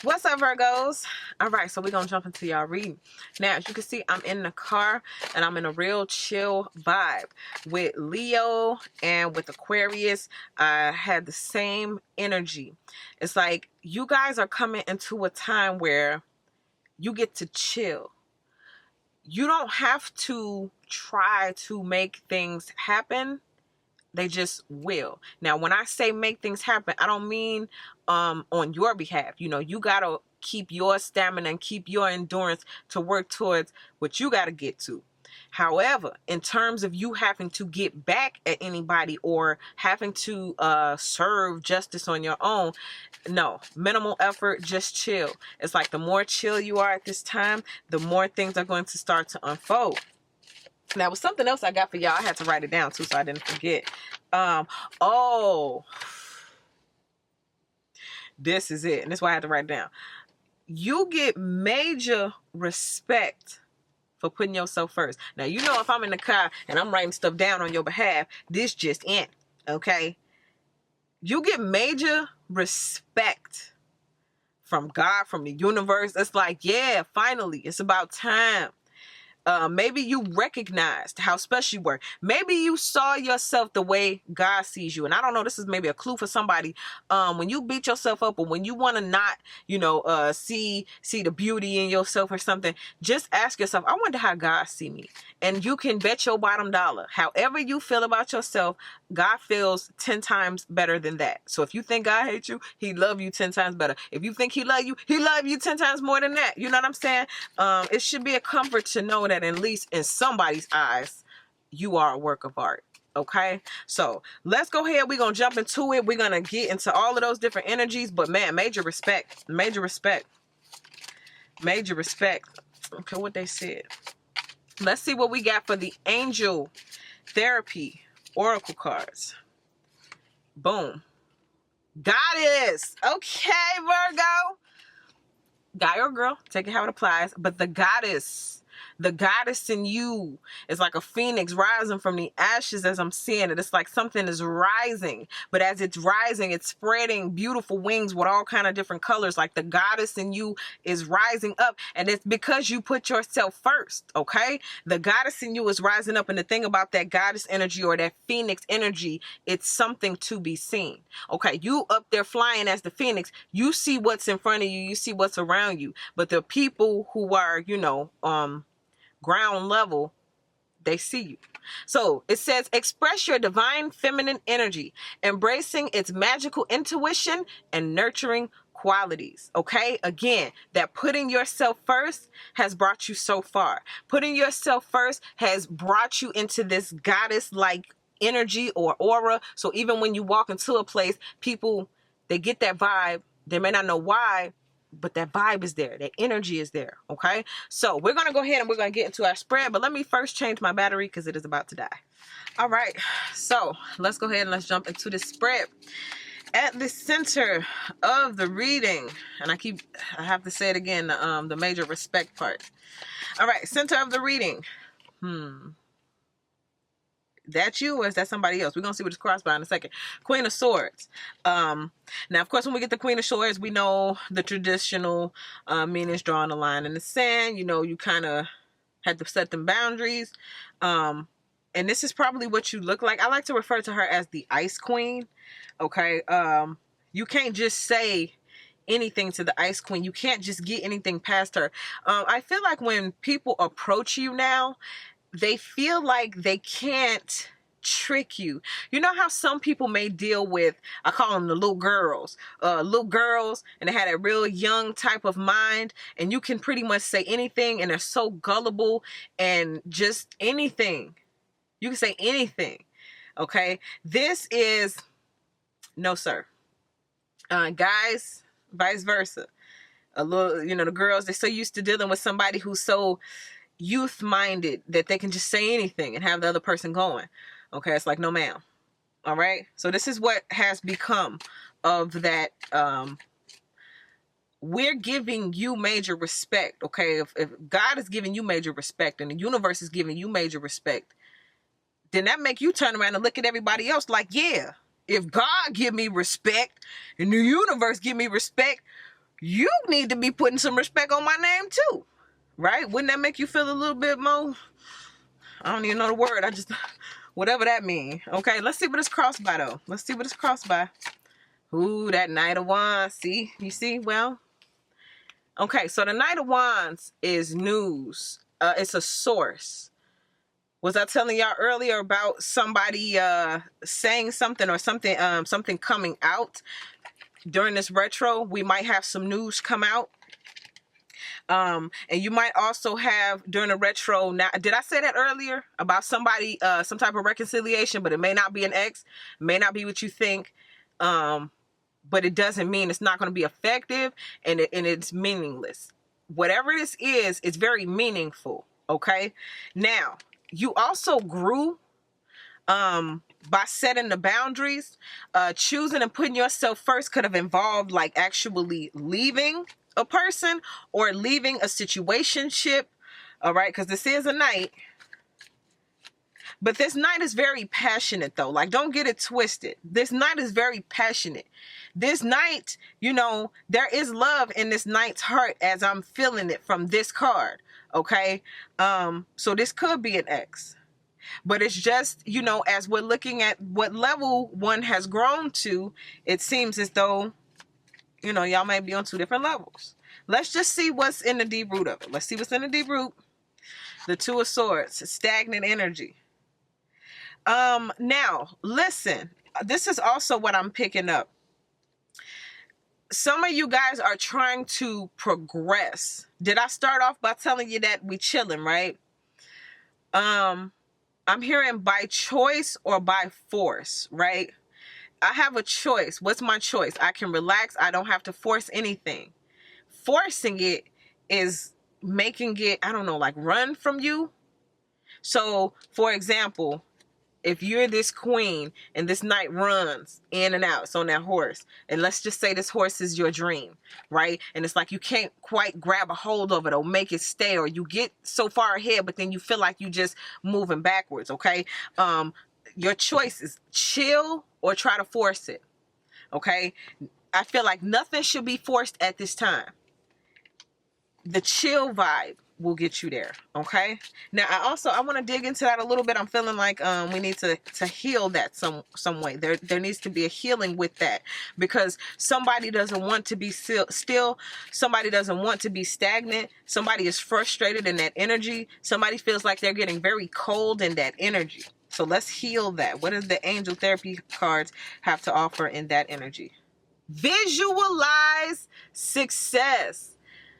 What's up, Virgos? All right, so we're gonna jump into y'all reading. Now, as you can see, I'm in the car and I'm in a real chill vibe with Leo and with Aquarius. I had the same energy. It's like you guys are coming into a time where you get to chill. You don't have to try to make things happen. They just will. Now, when I say make things happen, I don't mean on your behalf. You know, you got to keep your stamina and keep your endurance to work towards what you got to get to. However, in terms of you having to get back at anybody or having to serve justice on your own, no, minimal effort, just chill. It's like the more chill you are at this time, the more things are going to start to unfold. Now, with something else I got for y'all, I had to write it down too, so I didn't forget. Oh, this is it, and that's why I had to write it down. You get major respect for putting yourself first. Now, you know, if I'm in the car and I'm writing stuff down on your behalf, this just in, okay? You get major respect from God, from the universe. It's like, yeah, finally, it's about time. Maybe you recognized how special you were. Maybe you saw yourself the way God sees you. And I don't know, this is maybe a clue for somebody. When you beat yourself up or when you want to not, you know, see the beauty in yourself or something, just ask yourself, I wonder how God see me. And you can bet your bottom dollar. However you feel about yourself, God feels 10 times better than that. So if you think God hates you, he love you 10 times better. If you think he love you 10 times more than that. You know what I'm saying? It should be a comfort to know that at least in somebody's eyes, you are a work of art. Okay, so let's go ahead. We're gonna jump into it. We're gonna get into all of those different energies. But man, major respect. Major respect. Major respect. Okay, what they said. Let's see what we got for the angel therapy oracle cards. Boom. Goddess. Okay, Virgo. Guy or girl, take it how it applies. But the goddess in you is like a phoenix rising from the ashes as I'm seeing it. It's like something is rising, but as it's rising, it's spreading beautiful wings with all kind of different colors. Like the goddess in you is rising up, and it's because you put yourself first, okay? The goddess in you is rising up, and the thing about that goddess energy or that phoenix energy, it's something to be seen, okay? You up there flying as the phoenix, you see what's in front of you, you see what's around you, but the people who are, you know, ground level, they see you. So it says, express your divine feminine energy, embracing its magical intuition and nurturing qualities. Okay, again, that putting yourself first has brought you so far. Putting yourself first has brought you into this goddess like energy or aura. So even when you walk into a place, people, they get that vibe. They may not know why, but that vibe is there. That energy is there. Okay. So we're going to go ahead and we're going to get into our spread, but let me first change my battery because it is about to die. All right. So let's go ahead and let's jump into this spread. At the center of the reading, and I have to say it again, the major respect part. All right. Center of the reading. That you or is that somebody else? We're going to see what it's crossed by in a second. Queen of Swords. Now, of course, when we get the Queen of Swords, we know the traditional meanings, drawing a line in the sand. You know, you kind of had to set them boundaries. And this is probably what you look like. I like to refer to her as the Ice Queen. Okay. You can't just say anything to the Ice Queen. You can't just get anything past her. I feel like when people approach you now, they feel like they can't trick you. You know how some people may deal with, I call them the little girls, and they had a real young type of mind, and you can pretty much say anything, and they're so gullible, and just anything. You can say anything. Okay. This is, no, sir. Guys, vice versa. A little, you know, the girls, they're so used to dealing with somebody who's so youth-minded that they can just say anything and have the other person going. Okay, it's like, no ma'am. All right, so this is what has become of that. We're giving you major respect. Okay, if God is giving you major respect and the universe is giving you major respect, then that make you turn around and look at everybody else like, yeah, if God give me respect and the universe give me respect, you need to be putting some respect on my name too, right? Wouldn't that make you feel a little bit more, I don't even know the word, I just, whatever that means. Okay, let's see what it's crossed by though. Let's see what it's crossed by. Ooh, that Knight of Wands. See, you see, well, okay, so the Knight of Wands is news. It's a source. Was I telling y'all earlier about somebody saying something or something something coming out during this retro? We might have some news come out. And you might also have during the retro, now did I say that earlier about somebody some type of reconciliation, but it may not be an ex, may not be what you think. But it doesn't mean it's not going to be effective, and it's meaningless. Whatever this is, it's very meaningful. Okay. Now, you also grew by setting the boundaries. Choosing and putting yourself first could have involved like actually leaving a person or leaving a situationship. All right, because this is a Knight. But this Knight is very passionate though. Like, don't get it twisted. This Knight is very passionate. This Knight, you know, there is love in this Knight's heart as I'm feeling it from this card. Okay. So this could be an ex. But it's just, you know, as we're looking at what level one has grown to, it seems as though, you know, y'all might be on two different levels. Let's just see what's in the deep root of it. Let's see what's in the deep root. The Two of Swords, stagnant energy. Now, listen, this is also what I'm picking up. Some of you guys are trying to progress. Did I start off by telling you that we chilling, right? I'm hearing by choice or by force, right? I have a choice. What's my choice? I can relax. I don't have to force anything. Forcing it is making it, I don't know, like run from you. So, for example, if you're this queen and this Knight runs in and out, so on that horse, and let's just say this horse is your dream, right? And it's like you can't quite grab a hold of it or make it stay, or you get so far ahead, but then you feel like you just moving backwards, okay? Your choice is chill or try to force it, okay? I feel like nothing should be forced at this time. The chill vibe will get you there, okay? Now, I want to dig into that a little bit. I'm feeling like we need to heal that some way. There needs to be a healing with that, because somebody doesn't want to be still. Somebody doesn't want to be stagnant. Somebody is frustrated in that energy. Somebody feels like they're getting very cold in that energy. So let's heal that. What does the angel therapy cards have to offer in that energy? Visualize success.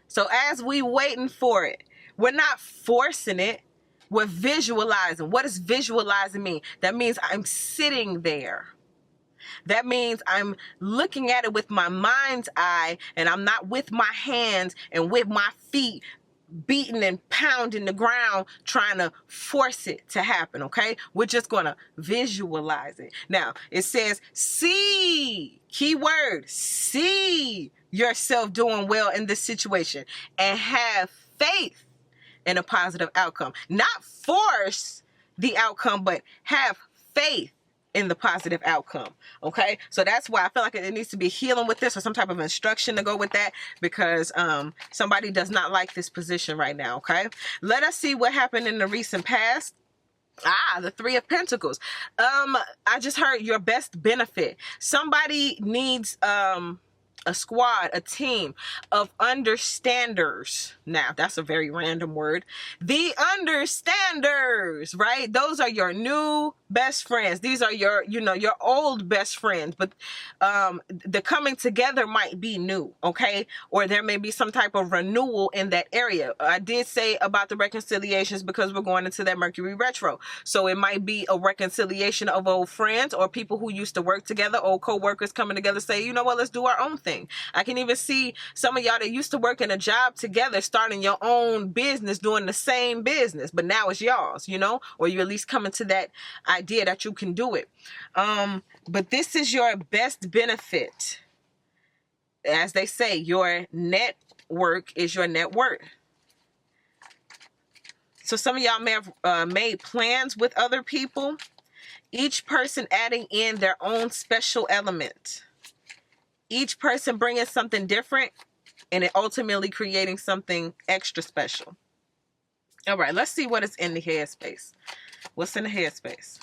So as we waiting for it, we're not forcing it. We're visualizing. What does visualizing mean? That means I'm sitting there. That means I'm looking at it with my mind's eye, and I'm not with my hands and with my feet beating and pounding the ground trying to force it to happen, okay? We're just going to visualize it. Now, it says see, keyword, see yourself doing well in this situation and have faith in a positive outcome. Not force the outcome, but have faith in the positive outcome. Okay, so that's why I feel like it needs to be healing with this, or some type of instruction to go with that, because somebody does not like this position right now. Okay, let us see what happened in the recent past. The Three of Pentacles. I just heard your best benefit. Somebody needs a squad, a team of understanders. Now, that's a very random word. The understanders, right? Those are your new best friends. These are your, you know, your old best friends, but the coming together might be new, okay? Or there may be some type of renewal in that area. I did say about the reconciliations because we're going into that Mercury retro. So it might be a reconciliation of old friends or people who used to work together, old co-workers coming together, say, you know what, let's do our own thing. I can even see some of y'all that used to work in a job together, starting your own business, doing the same business, but now it's y'all's, you know, or you at least coming to that idea that you can do it. But this is your best benefit. As they say, your network is your net worth. So some of y'all may have made plans with other people, each person adding in their own special element. Each person bringing something different. and it ultimately creating something extra special. All right, let's see what is in the headspace. What's in the headspace?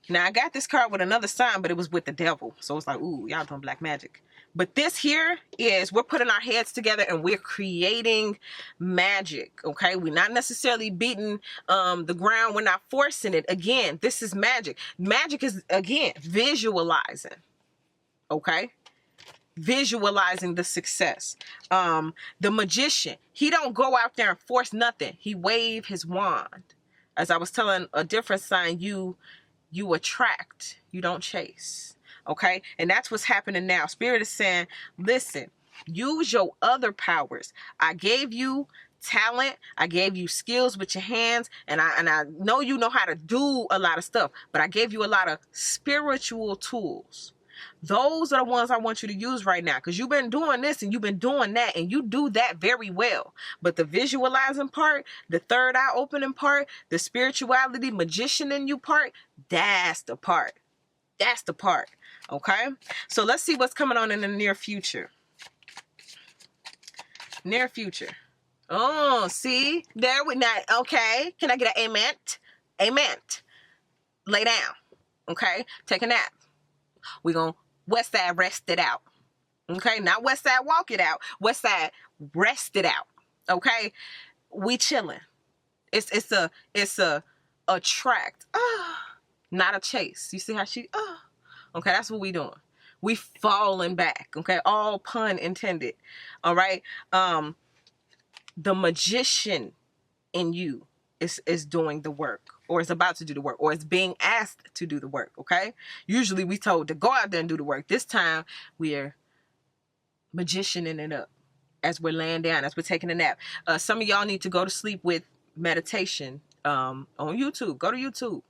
Now, I got this card with another sign, but it was with the devil. So it's like, ooh, y'all doing black magic. But this here is, we're putting our heads together and we're creating magic, okay? We're not necessarily beating the ground. We're not forcing it. Again, this is magic. Magic is, again, visualizing, okay? Visualizing the success. The magician, he don't go out there and force nothing. He wave his wand. As I was telling a different sign, you attract, you don't chase. Okay, and that's what's happening now. Spirit is saying, listen, use your other powers. I gave you talent, I gave you skills with your hands, and I know you know how to do a lot of stuff, but I gave you a lot of spiritual tools. Those are the ones I want you to use right now, because you've been doing this and you've been doing that, and you do that very well. But the visualizing part, the third eye opening part, the spirituality magician in you part, that's the part. That's the part. Okay? So let's see what's coming on in the near future. Near future. Oh, see? There we not. Okay. Can I get an amen? Amen. Lay down. Okay? Take a nap. We're going to west side rest it out. Okay? Not west side walk it out. West side rest it out. Okay? We chilling. It's a attract. Not a chase. You see how she okay, that's what we doing. We falling back. Okay? All pun intended. All right? The magician in you is doing the work, or is about to do the work, or is being asked to do the work. Okay? Usually we told to go out there and do the work. This time we're magicianing it up as we're laying down, as we're taking a nap. Some of y'all need to go to sleep with meditation on YouTube. Go to YouTube.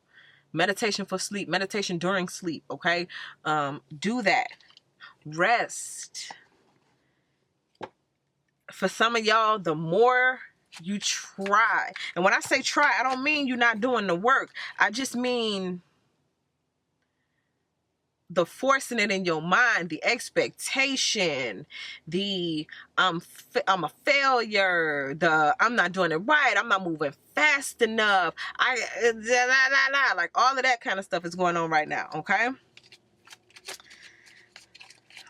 Meditation for sleep. Meditation during sleep. Okay? Do that. Rest. For some of y'all, the more you try, and when I say try, I don't mean you're not doing the work. I just mean the forcing it in your mind, the expectation, the I'm a failure, the I'm not doing it right, I'm not moving fast enough, like all of that kind of stuff is going on right now. Okay,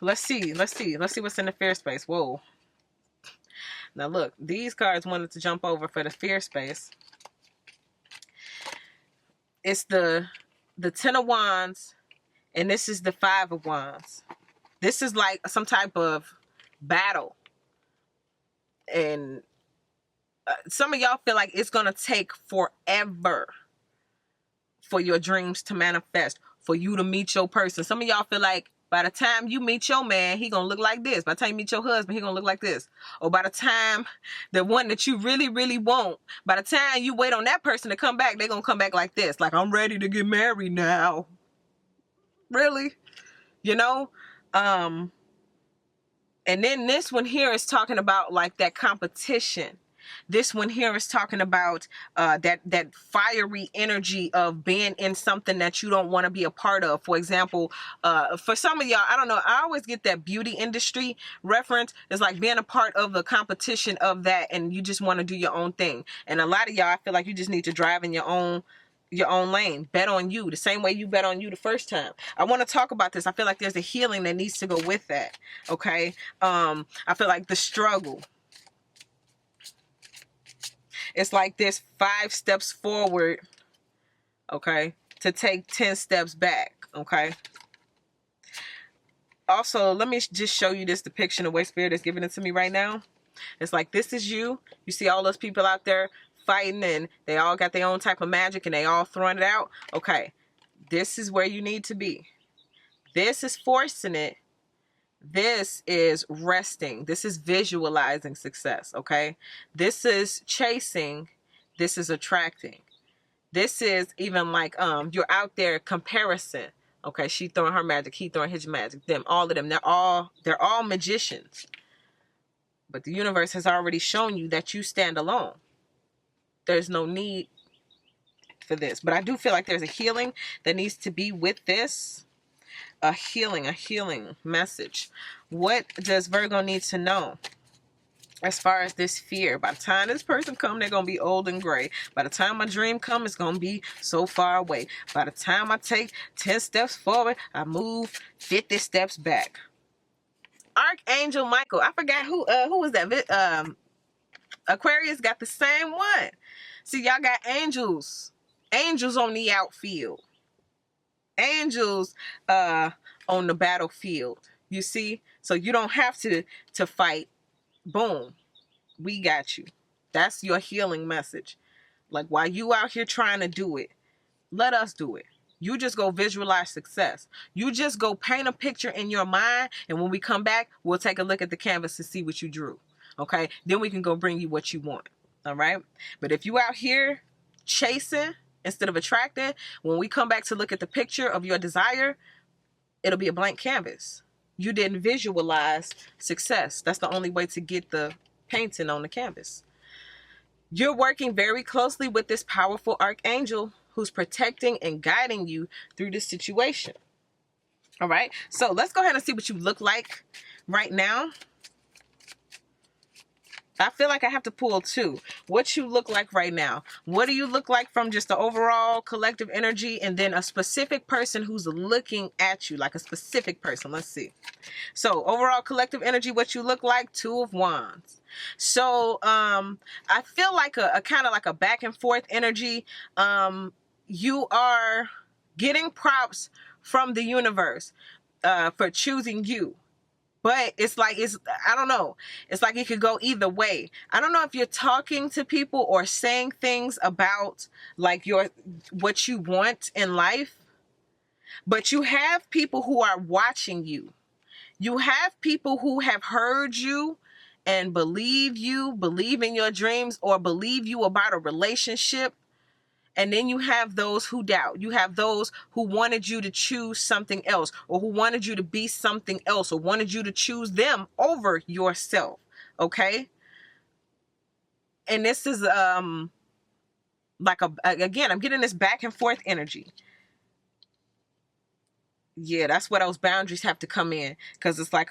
let's see what's in the fear space. Whoa. Now look, these cards wanted to jump over for the fear space. It's the Ten of Wands, and this is the Five of Wands. This is like some type of battle. And some of y'all feel like it's going to take forever for your dreams to manifest, for you to meet your person. Some of y'all feel like by the time you meet your man, he gonna look like this. By the time you meet your husband, he gonna look like this. Or by the time the one that you really, really want, by the time you wait on that person to come back, they're gonna come back like this. Like, I'm ready to get married now. Really? You know? And then this one here is talking about like that competition. This one here is talking about that fiery energy of being in something that you don't want to be a part of. For example, for some of y'all, I don't know, I always get that beauty industry reference. It's like being a part of the competition of that, and you just want to do your own thing. And a lot of y'all, I feel like you just need to drive in your own lane. Bet on you the same way you bet on you the first time. I want to talk about this. I feel like there's a healing that needs to go with that. Okay. I feel like the struggle. It's like this 5 steps forward, okay, to take 10 steps back, okay? Also, let me just show you this depiction of the way Spirit is giving it to me right now. It's like, this is you. You see all those people out there fighting, and they all got their own type of magic, and they all throwing it out. Okay, this is where you need to be. This is forcing it. This is resting. This is visualizing success, okay? This is chasing. This is attracting. This is even like you're out there comparison. Okay, she throwing her magic, he throwing his magic, them, all of them, they're all magicians. But the universe has already shown you that you stand alone. There's no need for this. But I do feel like there's a healing that needs to be with this. a healing message. What does Virgo need to know as far as this fear? By the time this person come, they're gonna be old and gray. By the time my dream come, it's gonna be so far away. By the time I take 10 steps forward, I move 50 steps back. Archangel Michael. I forgot who was that? Aquarius got the same one. See, y'all got angels on the outfield, angels on the battlefield. You see, so you don't have to fight. Boom, we got you. That's your healing message. Like, while you out here trying to do it, let us do it. You just go visualize success. You just go paint a picture in your mind, and when we come back, we'll take a look at the canvas to see what you drew. Okay, then we can go bring you what you want. All right, but if you out here chasing instead of attracting, when we come back to look at the picture of your desire, it'll be a blank canvas. You didn't visualize success. That's the only way to get the painting on the canvas. You're working very closely with this powerful archangel who's protecting and guiding you through this situation. All right, so let's go ahead and see what you look like right now. I feel like I have to pull two. What you look like right now. What do you look like from just the overall collective energy, and then a specific person who's looking at you, like a specific person. Let's see. So overall collective energy, what you look like, Two of Wands. So I feel like a kind of like a back and forth energy. You are getting props from the universe for choosing you. But it's like, I don't know. It's like it could go either way. I don't know if you're talking to people or saying things about like what you want in life, but you have people who are watching you. You have people who have heard you and believe in your dreams, or believe you about a relationship. And then you have those who doubt. You have those who wanted you to choose something else, or who wanted you to be something else, or wanted you to choose them over yourself. Okay? And this is like again, I'm getting this back and forth energy. Yeah, that's where those boundaries have to come in, because it's like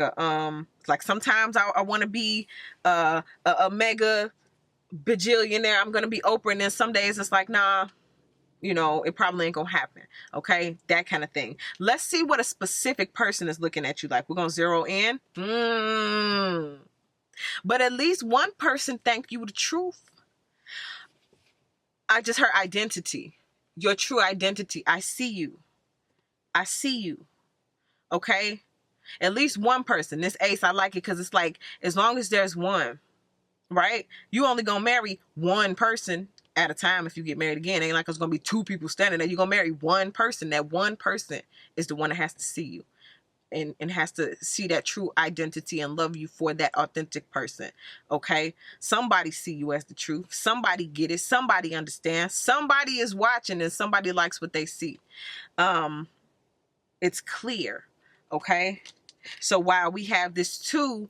like sometimes I want to be a mega bajillionaire. I'm gonna be Oprah, and then some days it's like, nah, you know, it probably ain't gonna happen. Okay, that kind of thing. Let's see what a specific person is looking at you like. We're gonna zero in. But at least one person thank you the truth. I just heard identity. Your true identity. I see you. I see you. Okay, at least one person. This ace, I like it because it's like, as long as there's one, right? You only gonna marry one person at a time. If you get married again, ain't like it's gonna be two people standing there. You're gonna marry one person. That one person is the one that has to see you and has to see that true identity and love you for that authentic person. Okay, somebody see you as the truth. Somebody get it. Somebody understands. Somebody is watching, and somebody likes what they see. It's clear. Okay, so while we have this too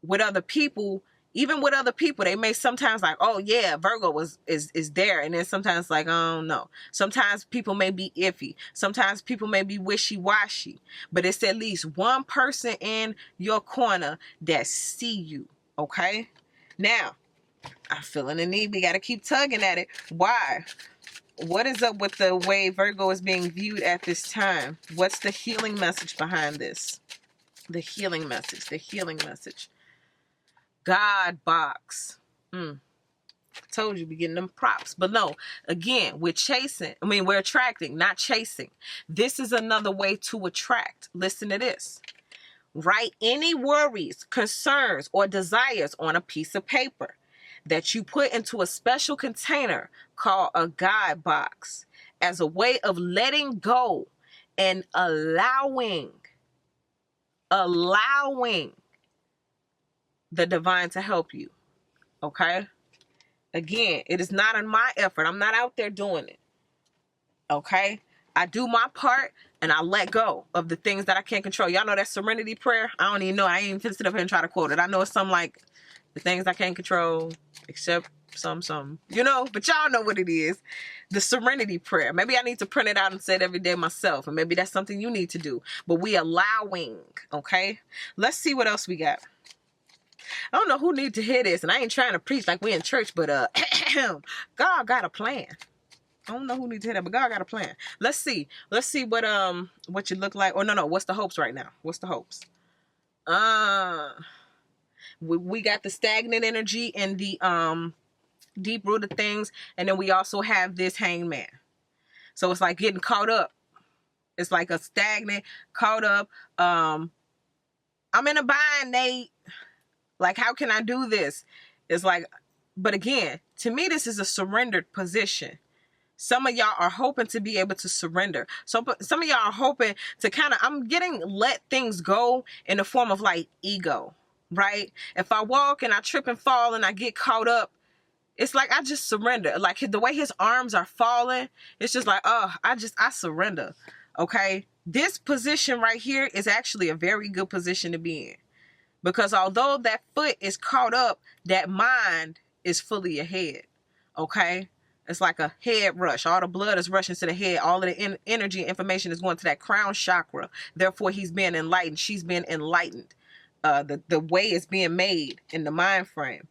with other people, even with other people, they may sometimes like, oh yeah, Virgo is there. And then sometimes like, oh no. Sometimes people may be iffy. Sometimes people may be wishy-washy. But it's at least one person in your corner that see you. Okay? Now, I'm feeling the need. We got to keep tugging at it. Why? What is up with the way Virgo is being viewed at this time? What's the healing message behind this? The healing message. The healing message. God box. Told you, be getting them props. But no, again, we're attracting, not chasing. This is another way to attract. Listen to this. Write any worries, concerns, or desires on a piece of paper that you put into a special container called a God box, as a way of letting go and allowing the divine to help you. Okay? Again, it is not in my effort. I'm not out there doing it. Okay? I do my part, and I let go of the things that I can't control. Y'all know that serenity prayer? I ain't even sit up here and try to quote it. I know it's something like, the things I can't control, accept some, you know, but y'all know what it is. The serenity prayer. Maybe I need to print it out and say it every day myself, and maybe that's something you need to do. But we allowing, okay? Let's see what else we got. I don't know who needs to hear this, and I ain't trying to preach like we in church, but God got a plan. I don't know who needs to hear that, but God got a plan. Let's see what you look like. Or no, what's the hopes right now? What's the hopes? We got the stagnant energy and the deep rooted things, and then we also have this hangman. So it's like getting caught up. It's like a stagnant, caught up. I'm in a bind, Nate. Like, how can I do this? It's like, but again, to me, this is a surrendered position. Some of y'all are hoping to be able to surrender. So some of y'all are hoping to kind of, I'm getting let things go in the form of like ego, right? If I walk and I trip and fall and I get caught up, it's like I just surrender. Like the way his arms are falling, it's just like, oh, I surrender. Okay. This position right here is actually a very good position to be in. Because although that foot is caught up, that mind is fully ahead. Okay. It's like a head rush. All the blood is rushing to the head. All of the energy and information is going to that crown chakra. Therefore, he's being enlightened. She's being enlightened. The way is being made in the mind frame.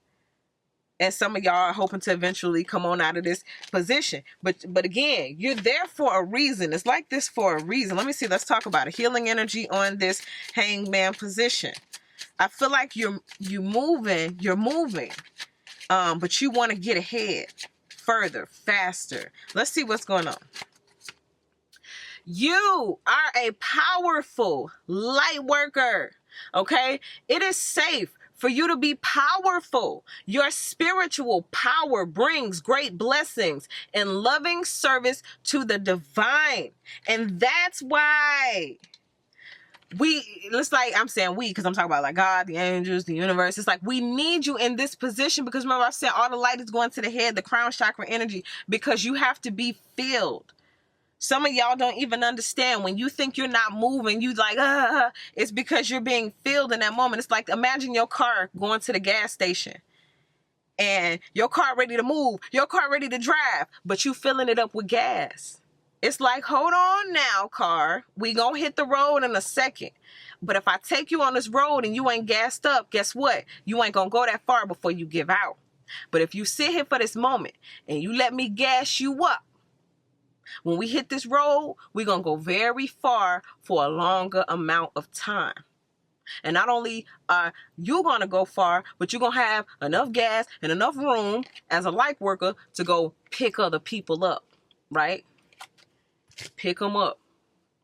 And some of y'all are hoping to eventually come on out of this position. But again, you're there for a reason. It's like this for a reason. Let me see. Let's talk about it. Healing energy on this hangman position. I feel like you're moving, but you want to get ahead. Further, faster. Let's see what's going on. You are a powerful light worker. Okay? It is safe for you to be powerful. Your spiritual power brings great blessings and loving service to the divine. And that's why it's like, I'm saying we, because I'm talking about like God, the angels, the universe. It's like we need you in this position because remember I said all the light is going to the head, the crown chakra energy, because you have to be filled. Some of y'all don't even understand when you think you're not moving, you like, it's because you're being filled in that moment. It's like, imagine your car going to the gas station and your car ready to move, your car ready to drive, but you filling it up with gas. It's like, hold on now, car. We gonna hit the road in a second. But if I take you on this road and you ain't gassed up, guess what? You ain't gonna go that far before you give out. But if you sit here for this moment and you let me gas you up, when we hit this road, we're gonna go very far for a longer amount of time. And not only are you gonna go far, but you're gonna have enough gas and enough room as a light worker to go pick other people up, right? Pick them up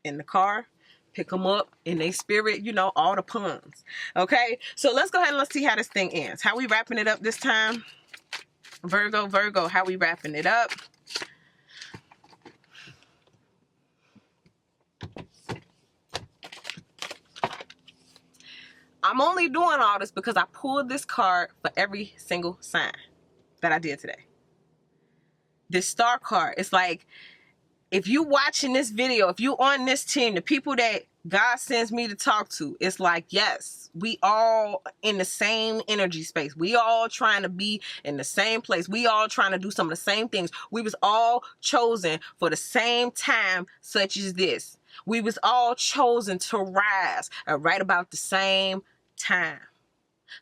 in the car, pick them up in their spirit, you know, all the puns. Okay, so let's go ahead and let's see how this thing ends. How we wrapping it up this time? Virgo, how we wrapping it up? I'm only doing all this because I pulled this card for every single sign that I did today. This star card, it's like, if you watching this video, if you on this team, the people that God sends me to talk to, it's like, yes, we all in the same energy space. We all trying to be in the same place. We all trying to do some of the same things. We was all chosen for the same time such as this. We was all chosen to rise at right about the same time.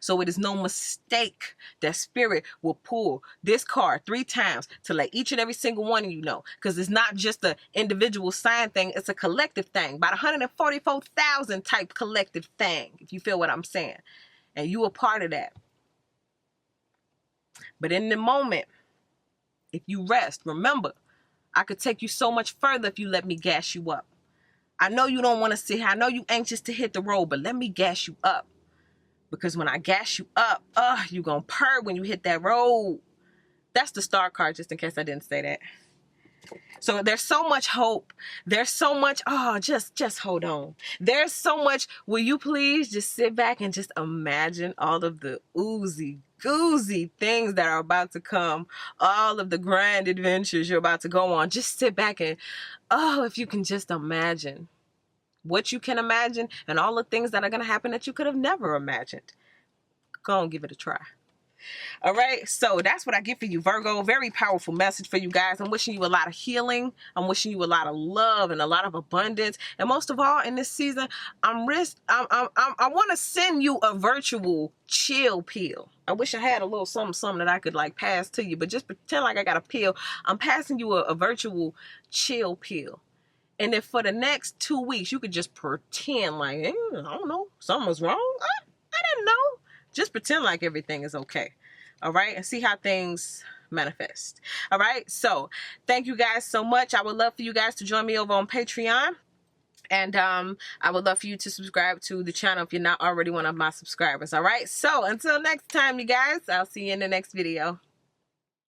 So it is no mistake that spirit will pull this card 3 times to let each and every single one of you know. Because it's not just an individual sign thing. It's a collective thing. About 144,000 type collective thing. If you feel what I'm saying. And you a part of that. But in the moment, if you rest, remember, I could take you so much further if you let me gas you up. I know you don't want to sit here. I know you anxious to hit the road, but let me gas you up. Because when I gas you up, you gonna purr when you hit that road. That's the star card, just in case I didn't say that. So there's so much hope. There's so much, just hold on. There's so much, will you please just sit back and just imagine all of the oozy goozy things that are about to come, all of the grand adventures you're about to go on. Just sit back and, if you can just imagine what you can imagine and all the things that are going to happen that you could have never imagined. Go and give it a try. All right, so that's what I get for you, Virgo. Very powerful message for you guys. I'm wishing you a lot of healing. I'm wishing you a lot of love and a lot of abundance. And most of all, in this season, I want to send you a virtual chill pill. I wish I had a little something that I could like pass to you, but just pretend like I got a pill. I'm passing you a virtual chill pill. And if for the next 2 weeks, you could just pretend like, I don't know, something was wrong. I didn't know. Just pretend like everything is okay. All right. And see how things manifest. All right. So thank you guys so much. I would love for you guys to join me over on Patreon. And I would love for you to subscribe to the channel if you're not already one of my subscribers. All right. So until next time, you guys, I'll see you in the next video.